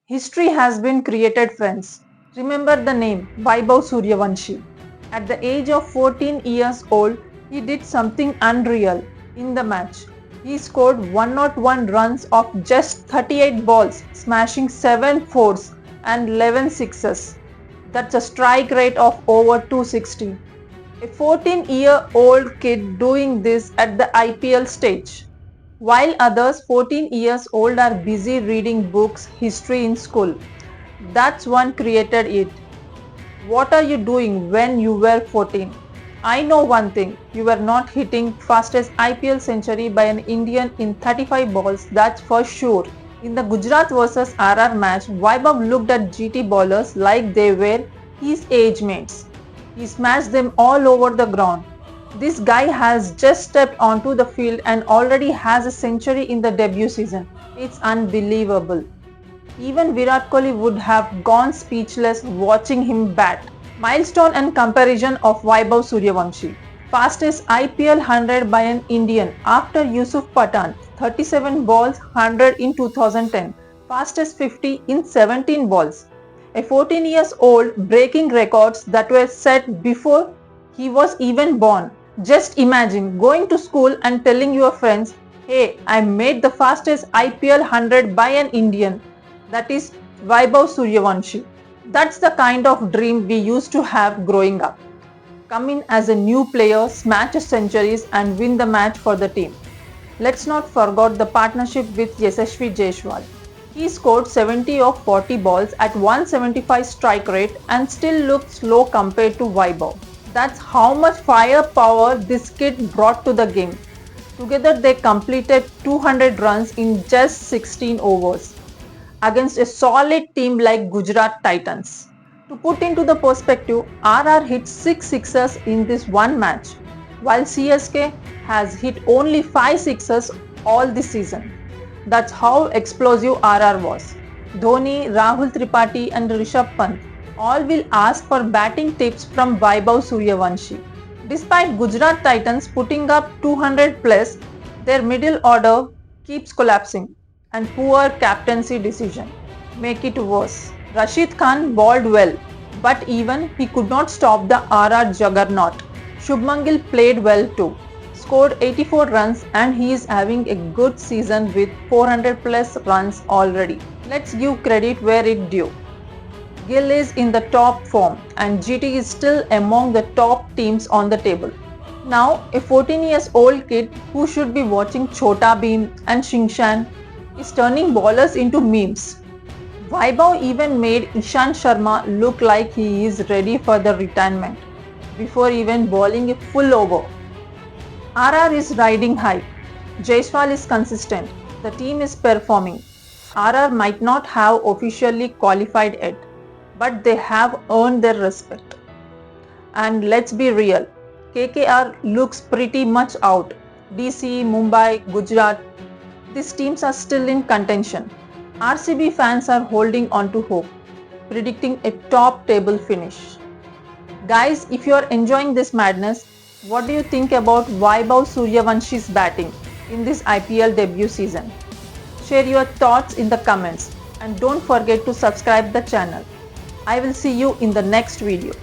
History has been created, friends. Remember the name Vaibhav Suryavanshi. At the age of 14 years old, he did something unreal in the match. He scored 101 runs off just 38 balls, smashing 7 fours and 11 sixes. That's a strike rate of over 260. A 14-year-old kid doing this at the IPL stage. While others 14 years old are busy reading books, history in school. That's one created it. What are you doing when you were 14? I know one thing, you were not hitting fastest IPL century by an Indian in 35 balls, that's for sure. In the Gujarat vs RR match, Vaibhav looked at GT bowlers like they were his age mates. He smashed them all over the ground. This guy has just stepped onto the field and already has a century in the debut season. It's unbelievable. Even Virat Kohli would have gone speechless watching him bat. Milestone and comparison of Vaibhav Suryavanshi. Fastest IPL 100 by an Indian after Yusuf Pathan, 37 balls 100 in 2010. Fastest 50 in 17 balls. A 14 years old breaking records that were set before he was even born. Just imagine going to school and telling your friends, hey, I made the fastest IPL 100 by an Indian. That is Vaibhav Suryavanshi. That's the kind of dream we used to have growing up. Come in as a new player, smash centuries and win the match for the team. Let's not forget the partnership with Yashasvi Jaiswal. He scored 70 of 40 balls at 175 strike rate and still looked slow compared to Vaibhav. That's how much firepower this kid brought to the game. Together they completed 200 runs in just 16 overs against a solid team like Gujarat Titans. To put into the perspective, RR hit 6 sixes in this one match, while CSK has hit only 5 sixes all this season. That's how explosive RR was. Dhoni, Rahul Tripathi and Rishabh Pant all will ask for batting tips from Vaibhav Suryavanshi. Despite Gujarat Titans putting up 200 plus, their middle order keeps collapsing and poor captaincy decision make it worse. Rashid Khan bowled well, but even he could not stop the RR juggernaut. Shubman Gill played well too, scored 84 runs and he is having a good season with 400 plus runs already. Let's give credit where it due. Gill is in the top form and GT is still among the top teams on the table. Now, a 14 years old kid who should be watching Chhota Bheem and Shingshan is turning bowlers into memes. Vaibhav even made Ishant Sharma look like he is ready for the retirement before even bowling a full over. RR is riding high. Jaiswal is consistent. The team is performing. RR might not have officially qualified yet, but they have earned their respect. And let's be real, KKR looks pretty much out. DC, Mumbai, Gujarat, these teams are still in contention. RCB fans are holding on to hope, predicting a top table finish. Guys, if you are enjoying this madness, what do you think about Vaibhav Suryavanshi's batting in this IPL debut season? Share your thoughts in the comments and don't forget to subscribe the channel. I will see you in the next video.